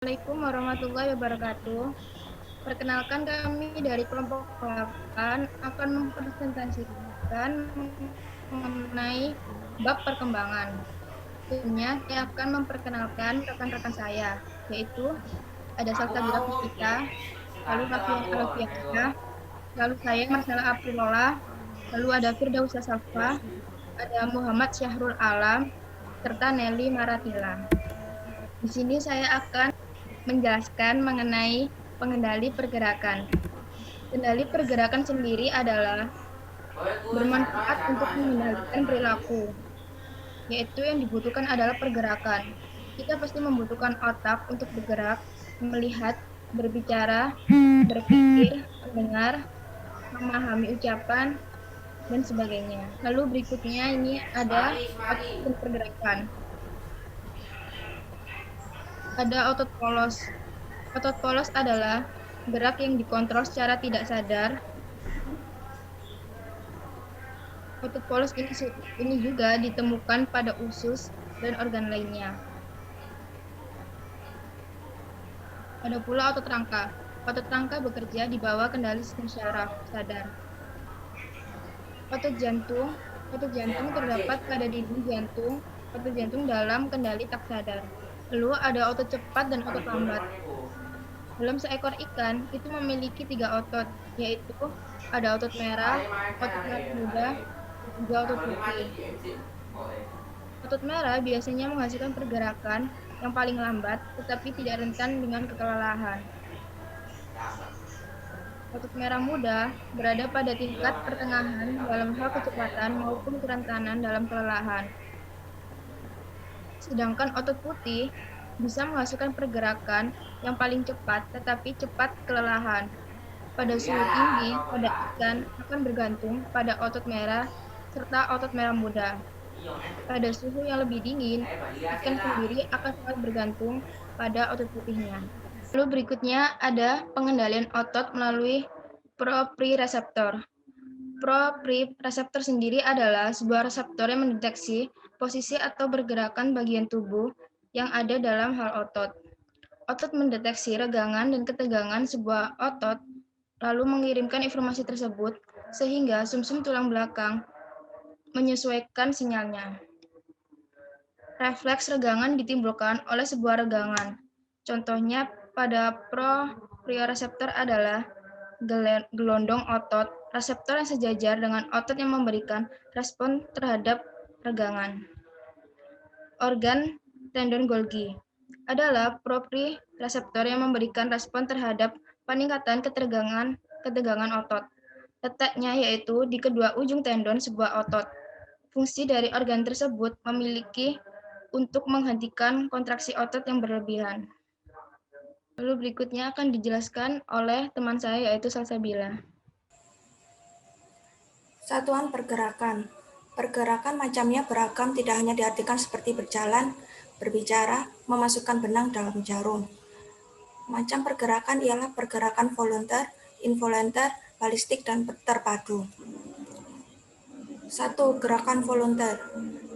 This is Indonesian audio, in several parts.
Assalamualaikum warahmatullahi wabarakatuh. Perkenalkan, kami dari kelompok 8 akan mempresentasikan mengenai bab perkembangan. Tentunya saya akan memperkenalkan rekan-rekan saya, yaitu ada Aku Salsabila mau Puspita, lalu kantong Rafian aku ayo. Alfiansyah, lalu saya Marcella Aprilola, lalu ada Firdausa Safa, ada Muhammad Syahrul Alam, serta Nelly Maratila. Di sini saya akan menjelaskan mengenai pengendali pergerakan. Kendali pergerakan sendiri adalah Kowe bermanfaat untuk jatuh mengendalikan jatuh. perilaku, yaitu yang dibutuhkan adalah pergerakan. Kita pasti membutuhkan otak untuk bergerak, melihat, berbicara, berpikir, mendengar, memahami ucapan, dan sebagainya. Lalu berikutnya ini ada Semari, otot semari. dan pergerakan. Ada otot polos. Otot polos adalah gerak yang dikontrol secara tidak sadar. Otot polos ini juga ditemukan pada usus dan organ lainnya. Ada pula otot rangka. Otot rangka bekerja di bawah kendali sistem syaraf sadar. Otot jantung. Otot jantung terdapat pada dinding jantung. Otot jantung dalam kendali tak sadar. Lalu ada otot cepat dan otot lambat. Dalam seekor ikan itu memiliki 3 otot, yaitu ada otot merah, otot merah muda, dan juga otot putih. Otot merah biasanya menghasilkan pergerakan yang paling lambat, tetapi tidak rentan dengan kelelahan. Otot merah muda berada pada tingkat pertengahan dalam hal kecepatan maupun kerentanan dalam kelelahan. Sedangkan otot putih bisa menghasilkan pergerakan yang paling cepat, tetapi cepat kelelahan. Pada suhu tinggi, pada ikan akan bergantung pada otot merah serta otot merah muda. Pada suhu yang lebih dingin, ikan sendiri akan sangat bergantung pada otot putihnya. Lalu berikutnya ada pengendalian otot melalui proprioseptor. Proprioseptor sendiri adalah sebuah reseptor yang mendeteksi posisi atau pergerakan bagian tubuh yang ada dalam hal otot. Otot mendeteksi regangan dan ketegangan sebuah otot, lalu mengirimkan informasi tersebut sehingga sumsum tulang belakang menyesuaikan sinyalnya. Refleks regangan ditimbulkan oleh sebuah regangan. Contohnya pada proprioreseptor adalah gelondong otot, reseptor yang sejajar dengan otot yang memberikan respon terhadap regangan. Organ tendon Golgi adalah proprioreseptor yang memberikan respon terhadap peningkatan ketegangan otot. Letaknya yaitu di kedua ujung tendon sebuah otot. Fungsi dari organ tersebut memiliki untuk menghentikan kontraksi otot yang berlebihan. Lalu berikutnya akan dijelaskan oleh teman saya yaitu Salsabila. Satuan pergerakan. Pergerakan macamnya beragam, tidak hanya diartikan seperti berjalan, berbicara, memasukkan benang dalam jarum. Macam pergerakan ialah pergerakan volunter, involunter, balistik, dan terpadu. 1. Gerakan volunter.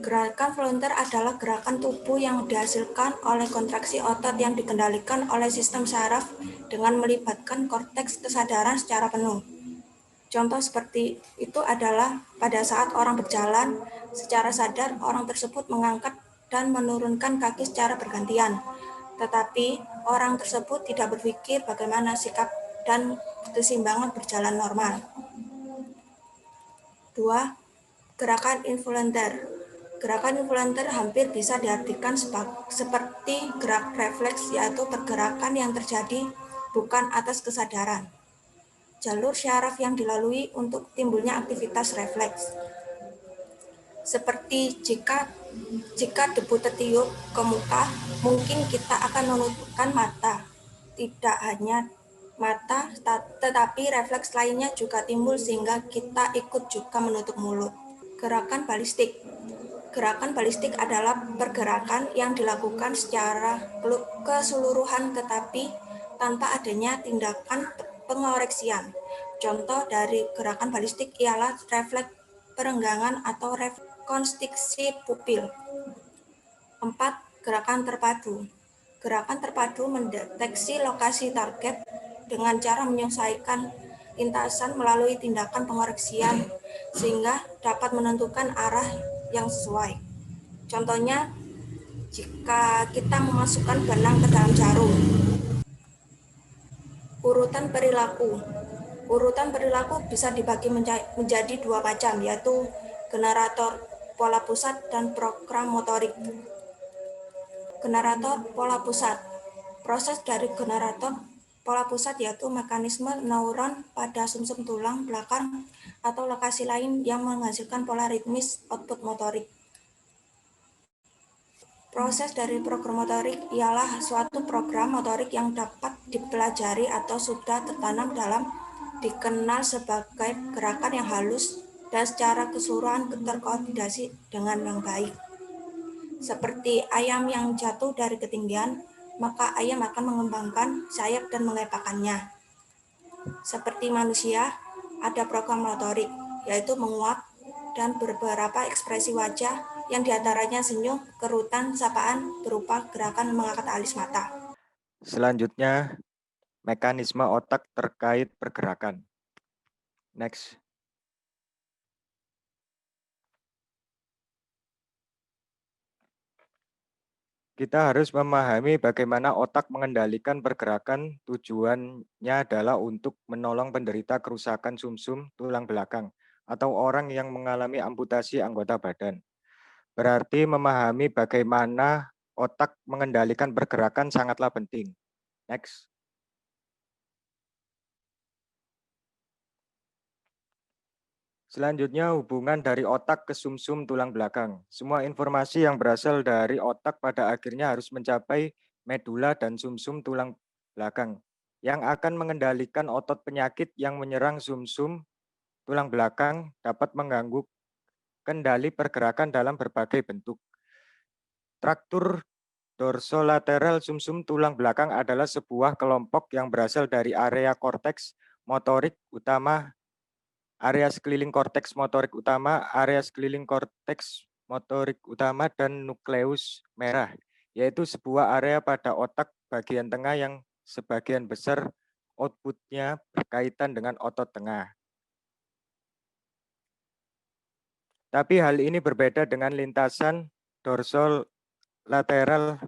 Gerakan volunter adalah gerakan tubuh yang dihasilkan oleh kontraksi otot yang dikendalikan oleh sistem saraf dengan melibatkan korteks kesadaran secara penuh. Contoh seperti itu adalah pada saat orang berjalan, secara sadar orang tersebut mengangkat dan menurunkan kaki secara bergantian. Tetapi orang tersebut tidak berpikir bagaimana sikap dan keseimbangan berjalan normal. 2. Gerakan involunter. Gerakan involunter hampir bisa diartikan seperti gerak refleks, yaitu pergerakan yang terjadi bukan atas kesadaran. Jalur syaraf yang dilalui untuk timbulnya aktivitas refleks. Seperti jika debu tertiup ke muka, mungkin kita akan menutupkan mata. Tidak hanya mata, tetapi refleks lainnya juga timbul sehingga kita ikut juga menutup mulut. Gerakan balistik. Gerakan balistik adalah pergerakan yang dilakukan secara keseluruhan tetapi tanpa adanya tindakan pengoreksian. Contoh dari gerakan balistik ialah refleks perenggangan atau rekonstruksi pupil. 4. Gerakan terpadu. Gerakan terpadu mendeteksi lokasi target dengan cara menyelesaikan lintasan melalui tindakan pengoreksian sehingga dapat menentukan arah yang sesuai. Contohnya, jika kita memasukkan benang ke dalam jarum. Urutan perilaku. Urutan perilaku bisa dibagi menjadi dua macam, yaitu generator pola pusat dan program motorik. Generator pola pusat. Proses dari generator pola pusat yaitu mekanisme neuron pada sumsum tulang belakang atau lokasi lain yang menghasilkan pola ritmis output motorik. Proses dari program motorik ialah suatu program motorik yang dapat dipelajari atau sudah tertanam dalam dikenal sebagai gerakan yang halus dan secara keseluruhan terkoordinasi dengan yang baik. Seperti ayam yang jatuh dari ketinggian, maka ayam akan mengembangkan sayap dan mengepakkannya. Seperti manusia, ada program motorik, yaitu menguap dan beberapa ekspresi wajah yang diantaranya senyum, kerutan, sapaan berupa gerakan mengangkat alis mata. Selanjutnya, mekanisme otak terkait pergerakan. Next. Kita harus memahami bagaimana otak mengendalikan pergerakan. Tujuannya adalah untuk menolong penderita kerusakan sumsum tulang belakang atau orang yang mengalami amputasi anggota badan. Berarti memahami bagaimana otak mengendalikan pergerakan sangatlah penting. Next. Selanjutnya, hubungan dari otak ke sumsum tulang belakang. Semua informasi yang berasal dari otak pada akhirnya harus mencapai medula dan sumsum tulang belakang yang akan mengendalikan otot. Penyakit yang menyerang sumsum tulang belakang dapat mengganggu kendali pergerakan dalam berbagai bentuk. Traktur dorsolateral sumsum tulang belakang adalah sebuah kelompok yang berasal dari area korteks motorik utama, area sekeliling korteks motorik utama, dan nukleus merah, yaitu sebuah area pada otak bagian tengah yang sebagian besar outputnya berkaitan dengan otot tengah. Tapi hal ini berbeda dengan lintasan dorsolateral,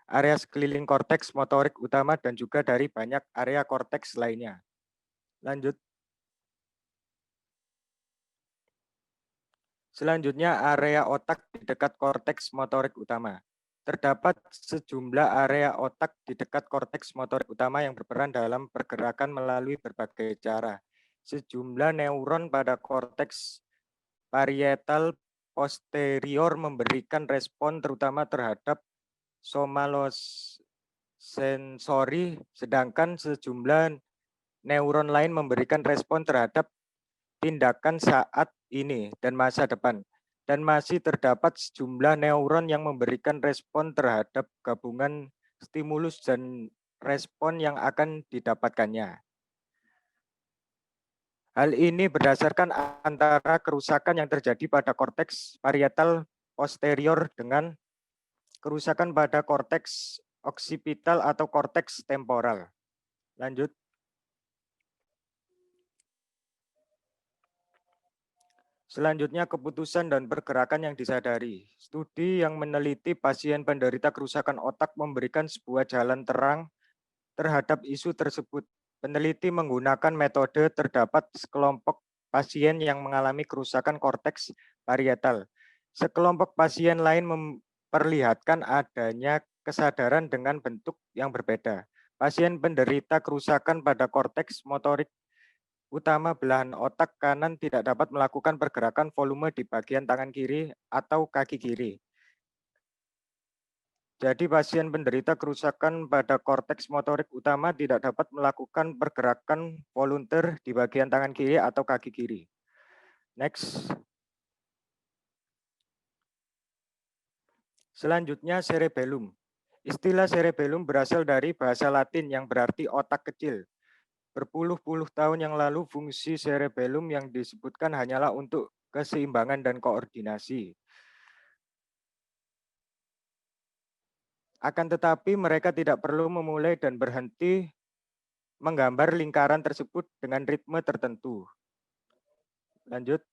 area sekeliling korteks motorik utama, dan juga dari banyak area korteks lainnya. Lanjut. Selanjutnya, area otak di dekat korteks motorik utama. Terdapat sejumlah area otak di dekat korteks motorik utama yang berperan dalam pergerakan melalui berbagai cara. Sejumlah neuron pada korteks parietal posterior memberikan respon terutama terhadap somalosensori, sedangkan sejumlah neuron lain memberikan respon terhadap tindakan saat ini dan masa depan. Dan masih terdapat sejumlah neuron yang memberikan respon terhadap gabungan stimulus dan respon yang akan didapatkannya. Hal ini berdasarkan antara kerusakan yang terjadi pada korteks parietal posterior dengan kerusakan pada korteks oksipital atau korteks temporal. Lanjut. Selanjutnya, keputusan dan pergerakan yang disadari. Studi yang meneliti pasien penderita kerusakan otak memberikan sebuah jalan terang terhadap isu tersebut. Peneliti menggunakan metode terdapat sekelompok pasien yang mengalami kerusakan korteks parietal. Sekelompok pasien lain memperlihatkan adanya kesadaran dengan bentuk yang berbeda. Pasien penderita kerusakan pada korteks motorik utama belahan otak kanan tidak dapat melakukan pergerakan volume di bagian tangan kiri atau kaki kiri. Jadi pasien penderita kerusakan pada korteks motorik utama tidak dapat melakukan pergerakan volunteer di bagian tangan kiri atau kaki kiri. Next. Selanjutnya, cerebellum. Istilah cerebellum berasal dari bahasa Latin yang berarti otak kecil. Berpuluh-puluh tahun yang lalu, fungsi cerebellum yang disebutkan hanyalah untuk keseimbangan dan koordinasi. Akan tetapi mereka tidak perlu memulai dan berhenti menggambar lingkaran tersebut dengan ritme tertentu. Lanjut.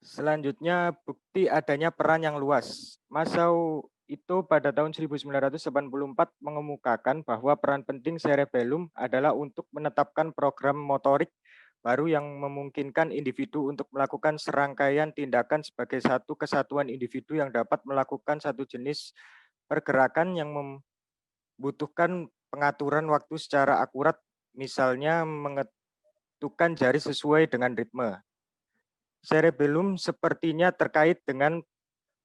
Selanjutnya, bukti adanya peran yang luas. Masao itu pada tahun 1984 mengemukakan bahwa peran penting cerebellum adalah untuk menetapkan program motorik baru yang memungkinkan individu untuk melakukan serangkaian tindakan sebagai satu kesatuan individu yang dapat melakukan satu jenis pergerakan yang membutuhkan pengaturan waktu secara akurat, misalnya mengetukkan jari sesuai dengan ritme. Cerebellum sepertinya terkait dengan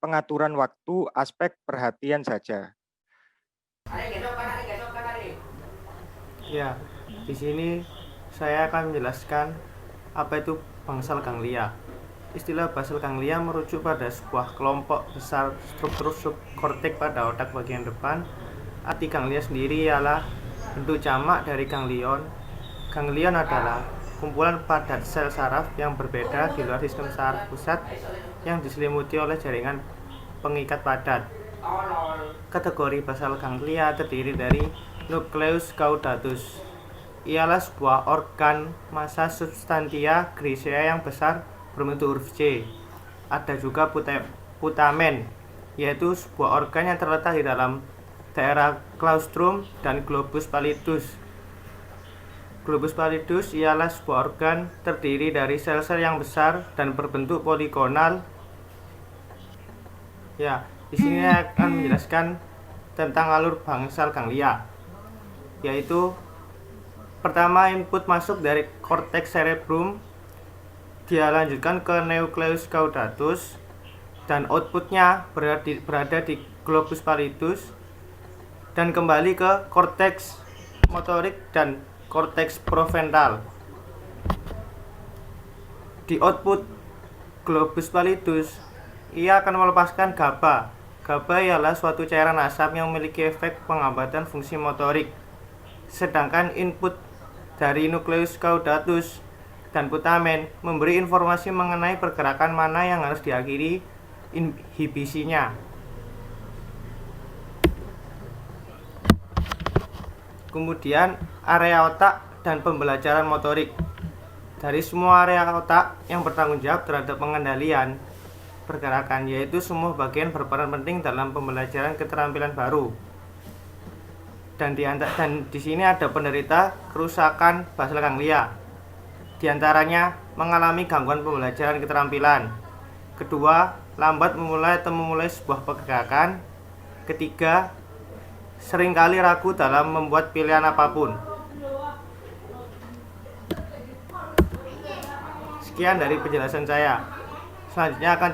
pengaturan waktu, aspek perhatian saja. Ya, di sini saya akan menjelaskan apa itu bangsal ganglia. Istilah basal ganglia merujuk pada sebuah kelompok besar struktur subkortek pada otak bagian depan. Arti ganglia sendiri ialah bentuk jamak dari ganglion. Ganglion adalah kumpulan padat sel saraf yang berbeda di luar sistem saraf pusat yang diselimuti oleh jaringan pengikat padat. Kategori basal ganglia terdiri dari nucleus caudatus. Ialah sebuah organ massa substantia grisea yang besar berbentuk huruf C. Ada juga putamen, yaitu sebuah organ yang terletak di dalam daerah claustrum dan globus pallidus. Globus pallidus ialah sebuah organ terdiri dari sel-sel yang besar dan berbentuk poligonal. Ya, di sini saya akan menjelaskan tentang alur bangsal ganglia, yaitu pertama input masuk dari korteks cerebrum, dia lanjutkan ke nucleus caudatus, dan outputnya berada di globus pallidus dan kembali ke korteks motorik dan korteks prefrontal. Di output globus pallidus, ia akan melepaskan GABA. GABA ialah suatu cairan asam yang memiliki efek penghambatan fungsi motorik. Sedangkan input dari nucleus caudatus dan putamen memberi informasi mengenai pergerakan mana yang harus diakhiri inhibisinya. Kemudian area otak dan pembelajaran motorik. Dari semua area otak yang bertanggung jawab terhadap pengendalian pergerakan, yaitu semua bagian berperan penting dalam pembelajaran keterampilan baru. Dan di sini ada penderita kerusakan basal ganglia. Di antaranya mengalami gangguan pembelajaran keterampilan. Kedua, lambat memulai atau memulai sebuah pergerakan. Ketiga, seringkali ragu dalam membuat pilihan apapun. Sekian dari penjelasan saya. Selanjutnya akan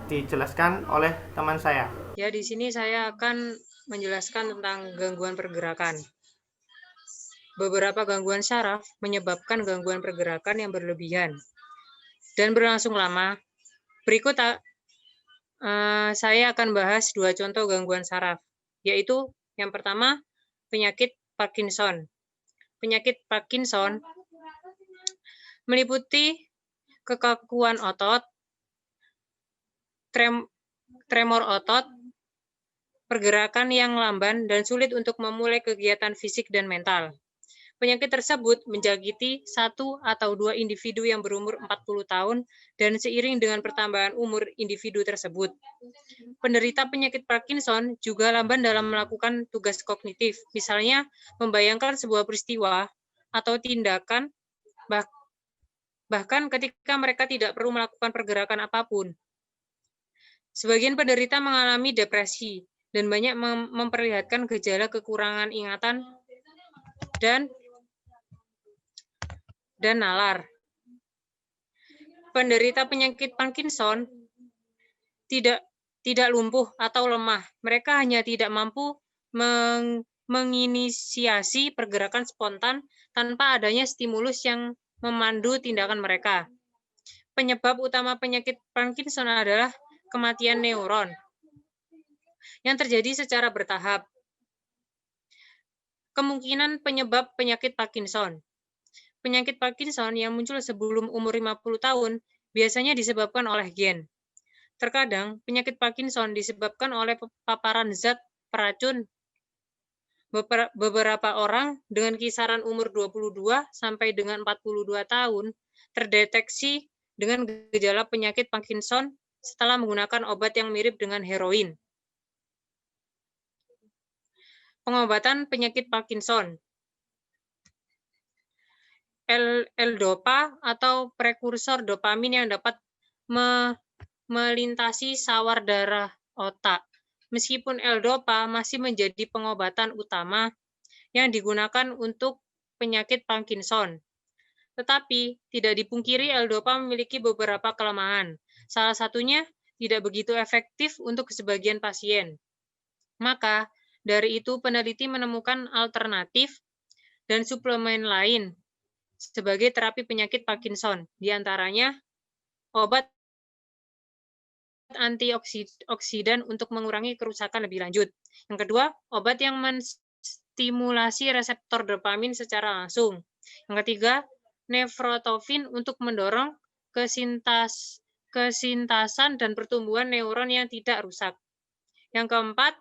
dijelaskan oleh teman saya. Ya, di sini saya akan menjelaskan tentang gangguan pergerakan. Beberapa gangguan saraf menyebabkan gangguan pergerakan yang berlebihan dan berlangsung lama. Berikut saya akan bahas dua contoh gangguan saraf, yaitu yang pertama, penyakit Parkinson. Penyakit Parkinson meliputi kekakuan otot, tremor otot, pergerakan yang lamban, dan sulit untuk memulai kegiatan fisik dan mental. Penyakit tersebut menjangkiti 1 atau 2 individu yang berumur 40 tahun dan seiring dengan pertambahan umur individu tersebut. Penderita penyakit Parkinson juga lamban dalam melakukan tugas kognitif, misalnya membayangkan sebuah peristiwa atau tindakan, bahkan ketika mereka tidak perlu melakukan pergerakan apapun. Sebagian penderita mengalami depresi dan banyak memperlihatkan gejala kekurangan ingatan dan nalar. Penderita penyakit Parkinson tidak lumpuh atau lemah. Mereka hanya tidak mampu menginisiasi pergerakan spontan tanpa adanya stimulus yang memandu tindakan mereka. Penyebab utama penyakit Parkinson adalah kematian neuron yang terjadi secara bertahap. Kemungkinan penyebab penyakit Parkinson. Penyakit Parkinson yang muncul sebelum umur 50 tahun biasanya disebabkan oleh gen. Terkadang, penyakit Parkinson disebabkan oleh paparan zat peracun. Beberapa orang dengan kisaran umur 22 sampai dengan 42 tahun terdeteksi dengan gejala penyakit Parkinson setelah menggunakan obat yang mirip dengan heroin. Pengobatan penyakit Parkinson. L-dopa atau prekursor dopamin yang dapat melintasi sawar darah otak. Meskipun L-dopa masih menjadi pengobatan utama yang digunakan untuk penyakit Parkinson. Tetapi tidak dipungkiri L-dopa memiliki beberapa kelemahan. Salah satunya tidak begitu efektif untuk sebagian pasien. Maka dari itu peneliti menemukan alternatif dan suplemen lain sebagai terapi penyakit Parkinson, di antaranya obat antioksidan untuk mengurangi kerusakan lebih lanjut. Yang kedua, obat yang menstimulasi reseptor dopamin secara langsung. Yang ketiga, nefrotofin untuk mendorong kesintasan dan pertumbuhan neuron yang tidak rusak. Yang keempat,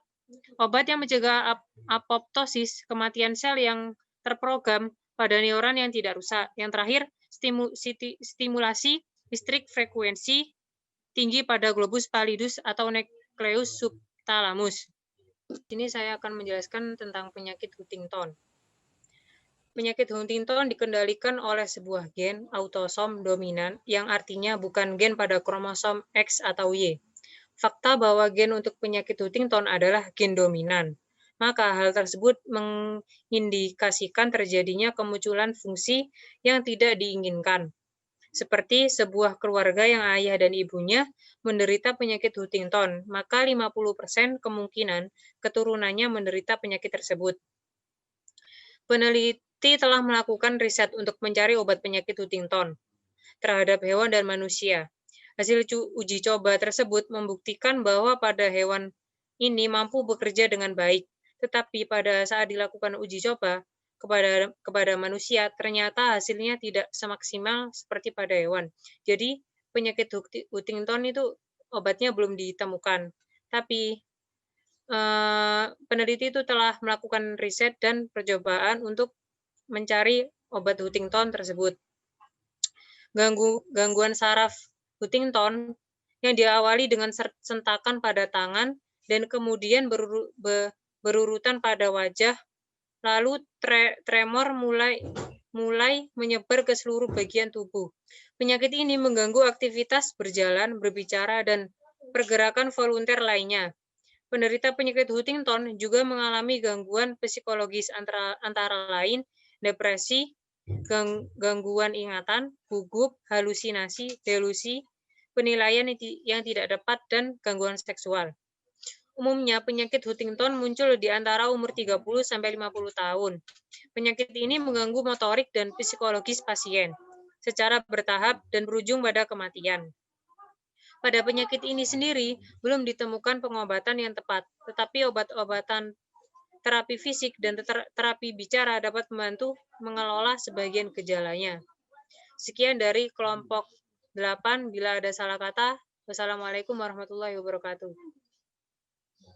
obat yang mencegah apoptosis, kematian sel yang terprogram pada neuron yang tidak rusak. Yang terakhir, stimulasi listrik frekuensi tinggi pada globus pallidus atau nukleus subthalamus. Sini saya akan menjelaskan tentang penyakit Huntington. Penyakit Huntington dikendalikan oleh sebuah gen autosom dominan yang artinya bukan gen pada kromosom X atau Y. Fakta bahwa gen untuk penyakit Huntington adalah gen dominan. Maka hal tersebut mengindikasikan terjadinya kemunculan fungsi yang tidak diinginkan. Seperti sebuah keluarga yang ayah dan ibunya menderita penyakit Huntington, maka 50% kemungkinan keturunannya menderita penyakit tersebut. Peneliti telah melakukan riset untuk mencari obat penyakit Huntington terhadap hewan dan manusia. Hasil uji coba tersebut membuktikan bahwa pada hewan ini mampu bekerja dengan baik, tetapi pada saat dilakukan uji coba kepada manusia, ternyata hasilnya tidak semaksimal seperti pada hewan. Jadi, penyakit Huntington itu obatnya belum ditemukan. Tapi, peneliti itu telah melakukan riset dan percobaan untuk mencari obat Huntington tersebut. Gangguan saraf Huntington yang diawali dengan sentakan pada tangan dan kemudian berurutan pada wajah, lalu tremor mulai menyebar ke seluruh bagian tubuh. Penyakit ini mengganggu aktivitas berjalan, berbicara, dan pergerakan volunteer lainnya. Penderita penyakit Huntington juga mengalami gangguan psikologis antara lain depresi, gangguan ingatan, gugup, halusinasi, delusi, penilaian yang tidak tepat, dan gangguan seksual. Umumnya, penyakit Huntington muncul di antara umur 30-50 tahun. Penyakit ini mengganggu motorik dan psikologis pasien secara bertahap dan berujung pada kematian. Pada penyakit ini sendiri, belum ditemukan pengobatan yang tepat, tetapi obat-obatan terapi fisik dan terapi bicara dapat membantu mengelola sebagian gejalanya. Sekian dari kelompok 8. Bila ada salah kata, wassalamualaikum warahmatullahi wabarakatuh.